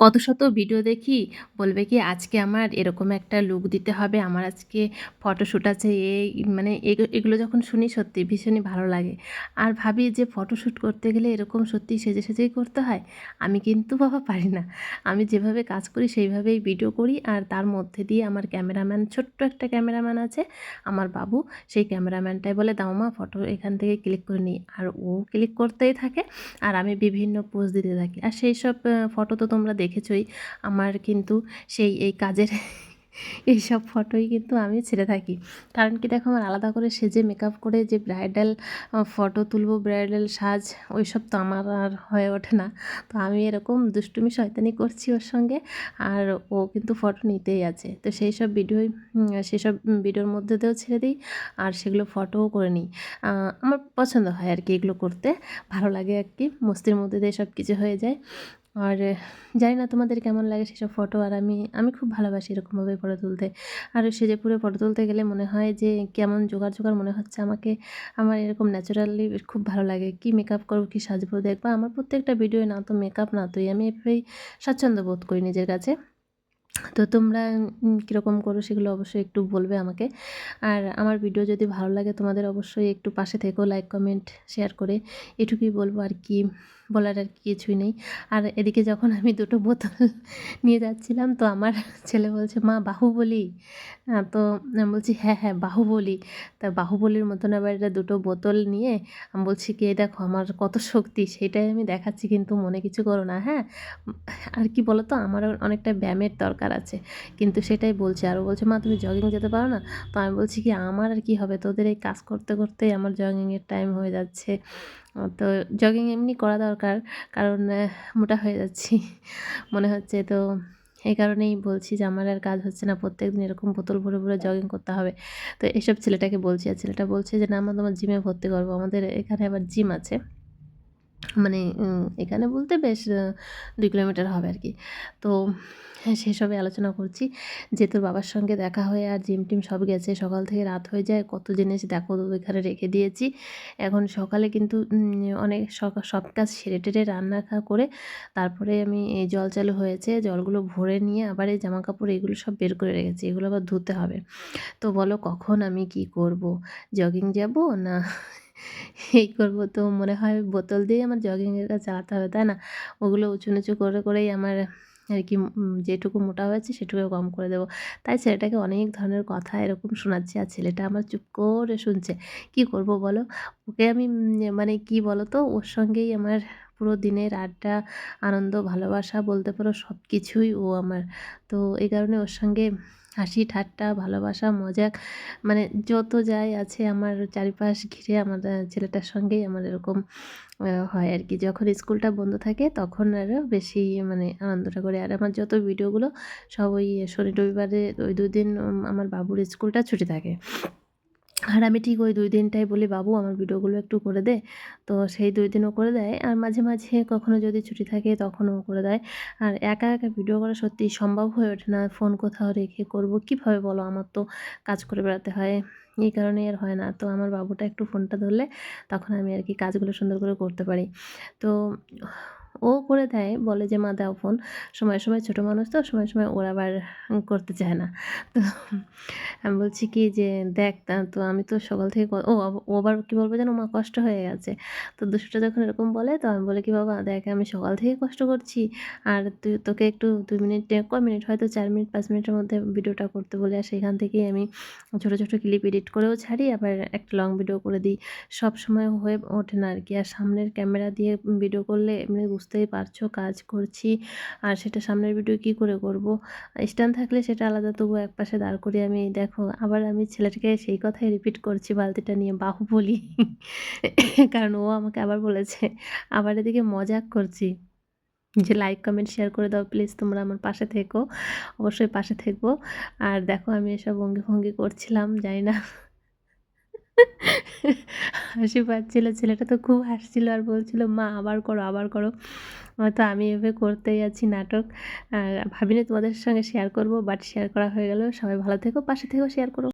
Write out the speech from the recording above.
কত শত ভিডিও দেখি, বলবে কি আজকে আমার এরকম একটা লুক দিতে হবে, আমার আজকে ফটোশ্যুট আছে, এই মানে এগুলো যখন শুনি সত্যি ভীষণই ভালো লাগে। আর ভাবি যে ফটোশ্যুট করতে গেলে এরকম সত্যি সেজে সেজেই করতে হয়। আমি কিন্তু বাবা পারি না। আমি যেভাবে কাজ করি সেইভাবেই ভিডিও করি, আর তার মধ্যে দিয়ে আমার ক্যামেরাম্যান, ছোট্ট একটা ক্যামেরাম্যান আছে আমার বাবু। সেই ক্যামেরাম্যানটাই বলে, দাও মা ফটো এখান থেকে ক্লিক করে নিই, আর ও ক্লিক করতেই থাকে আর আমি বিভিন্ন পোজ দিতে থাকি। আর সেই সব ফটো তো তোমরা দেখেছই। আমার কিন্তু সেই এই কাজের এইসব ফটোই কিন্তু আমি ছেড়ে থাকি। কারণ কি দেখো, আমার আলাদা করে সেজে মেকআপ করে যে ব্রাইডাল ফটো তুলবো, ব্রাইডাল সাজ, ওইসব তো আমার আর হয়ে ওঠে না। তো আমি এরকম দুষ্টুমি শয়তানি করছি ওর সঙ্গে, আর ও কিন্তু ফটো নিতেই আছে। তো সেই সব ভিডিওই সেসব ভিডিওর মধ্যে দিয়েও ছেড়ে দিই, আর সেগুলো ফটোও করে নিই। আমার পছন্দ হয় আর কি এগুলো করতে, ভালো লাগে আর কি, মস্তির মধ্যে দিয়ে সব কিছু হয়ে যায়। আর জানি না তোমাদের কেমন লাগে সেসব ফটো, আর আমি খুব ভালোবাসি এরকমভাবে ফটো তুলতে। আর সেজে পুরো ফটো তুলতে গেলে মনে হয় যে কেমন জোগাড় জোগাড় মনে হচ্ছে আমাকে। আমার এরকম ন্যাচারালি খুব ভালো লাগে। কি মেকআপ করবো, কি সাজবো, দেখবা আমার প্রত্যেকটা ভিডিওয় না তো মেকআপ না তোই আমি এভাবেই স্বাচ্ছন্দ্য বোধ করি নিজের কাছে। তো তোমরা কীরকম করো সেগুলো অবশ্যই একটু বলবে আমাকে। আর আমার ভিডিও যদি ভালো লাগে তোমাদের, অবশ্যই একটু পাশে থেকো, লাইক কমেন্ট শেয়ার করে। এটুকুই বলবো, আর কি বলার আর কিছুই নেই। আর এদিকে যখন আমি দুটো বোতল নিয়ে যাচ্ছিলাম, তো আমার ছেলে বলছে, মা বাহুবলী। তো আমি বলছি, হ্যাঁ হ্যাঁ বাহুবলী। তা বাহুবলীর মতন আবার এটা দুটো বোতল নিয়ে আমি বলছি কি, এই দেখো আমার কত শক্তি, সেটাই আমি দেখাচ্ছি, কিন্তু মনে কিছু করো না, হ্যাঁ। আর কি বলো তো, আমারও অনেকটা ব্যায়ামের দরকার আছে, কিন্তু সেটাই বলছে। আরও বলছে, মা তুমি জগিং যেতে পারো না? তো আমি বলছি কি, আমার আর কি হবে, তোদের এই কাজ করতে করতেই আমার জগিংয়ের টাইম হয়ে যাচ্ছে। তো জগিং এমনি করা দরকার, কারণ মোটা হয়ে যাচ্ছি মনে হচ্ছে। তো এই কারণেই বলছি যে আমার আর কাজ হচ্ছে না, প্রত্যেকদিন এরকম বোতল ভরে ভরে জগিং করতে হবে। তো এসব ছেলেটাকে বলছি, আর ছেলেটা বলছে যে, না মা তোমার জিমে ভর্তি করবো, আমাদের এখানে আবার জিম আছে। মানে এখানে বলতে বেশ ২ কিলোমিটার হবে আর কি। তো হ্যাঁ, সেসবই আলোচনা করছি যে, তোর বাবার সঙ্গে দেখা হয়ে আর জিম-টিম সব গেছে। সকাল থেকে রাত হয়ে যায়। কত জিনিস দেখো তো এখানে রেখে দিয়েছি। এখন সকালে কিন্তু অনেক সব কাজ সেরে-টেরে রান্না করে তারপরে আমি এই জল চালু হয়েছে। জলগুলো ভরে নিয়ে আবার এই জামাকাপড় এগুলো সব বের করে রেখেছি। এগুলো আবার ধুতে হবে। তো বলো কখন আমি কি করব? জগিং যাব না এই করব? তো মনে হয় বোতল দিয়েই আমার জগিংয়ের কাজ চালাতে হবে, তাই না? ওগুলো উঁচু-নিচু করেই আমার আর কি যেটুকু মোটা হয়েছে সেটুকু কম করে দেবো। তাই ছেলেটাকে অনেক ধরনের কথা এরকম শোনাচ্ছি, আর ছেলেটা আমার চুপ করে শুনছে। কি করব বলো? ওকে আমি মানে কি বলো তো, ওর সঙ্গেই আমার পুরো দিনের আড্ডা, আনন্দ, ভালোবাসা বলতে পারো সব কিছুই ও আমার। তো এই কারণে ওর সঙ্গে হাসি, ঠাট্টা, ভালোবাসা, মজা, মানে যত যাই আছে আমার চারিপাশ ঘিরে আমার ছেলেটার সঙ্গেই আমার এরকম হয় আর কি। যখন স্কুলটা বন্ধ থাকে তখন আরও বেশি মানে আনন্দটা করি। আর আমার যত ভিডিওগুলো সব ওই শনি রবিবারে ওই ২ দিন আমার বাবুর স্কুলটা ছুটি থাকে। আর আমি ঠিক ওই ২ দিনটাই বলি, বাবু আমার ভিডিওগুলো একটু করে দে। তো সেই ২ দিন ও করে দেয়, আর মাঝে মাঝে কখনো যদি ছুটি থাকে তখনও করে দেয়। আর একা একা ভিডিও করা সত্যিই সম্ভব হয়ে ওঠে না। ফোন কোথাও রেখে করব কীভাবে বলো? আমার তো কাজ করে বেড়াতে হয়। এই কারণেই আর হয় না। তো আমার বাবুটা একটু ফোনটা ধরলে তখন আমি আর কি কাজগুলো সুন্দর করে করতে পারি। তো ও করে দেয়, বলে যে, মা দাও ফোন। সময়ে, সময়ে ছোটো মানুষ তো সময়ে, সময়ে ওর আবার করতে চায় না। তো আমি বলছি কি যে, দেখ তো আমি তো সকাল থেকে ও আবার কি বলবে জানো? মা কষ্ট হয়ে গেছে। তো দুষ্টুটা যখন এরকম বলে, তো আমি বলি কি, বাবা দেখ আমি সকাল থেকে কষ্ট করছি, আর তোকে একটু ২ মিনিট, কয় মিনিট, হয়তো ৪ মিনিট ৫ মিনিটের মধ্যে ভিডিওটা করতে বলি, আর সেখান থেকেই আমি ছোটো, ছোটো ক্লিপ এডিট করেও ছাড়ি, আবার একটা লং ভিডিও করে দিই। সবসময় হয়ে ওঠে না আর কি। আর সামনের ক্যামেরা দিয়ে ভিডিও করলে এমনি বুঝতেই পারছো কাজ করছি, আর সেটা সামনের ভিডিও কী করে করব? স্ট্যান্ড থাকলে সেটা আলাদা, তবুও একপাশে দাঁড় করিয়ে আমি দেখো, আবার আমি ছেলেটাকে সেই কথাই রিপিট করছি বালতিটা নিয়ে, বাহুবলী। কারণ ও আমাকে আবার বলেছে, আবার এদিকে মজাক করছি যে, লাইক কমেন্ট শেয়ার করে দাও প্লিজ, তোমরা আমার পাশে থেকো। অবশ্যই পাশে থাকবো। আর দেখো আমি এসব অঙ্গি-ভঙ্গি করছিলাম, জানি না হাসি পাচ্ছিল। ছেলেটা তো খুব হাসছিল আর বলছিল, মা আবার করো, আবার করো। তো আমি এভাবে করতেই আছি নাটক। আর ভাবিনি তোমাদের সঙ্গে শেয়ার করব, বাট শেয়ার করা হয়ে গেল। সবাই ভালো থেকো, পাশে থেকো, শেয়ার করো।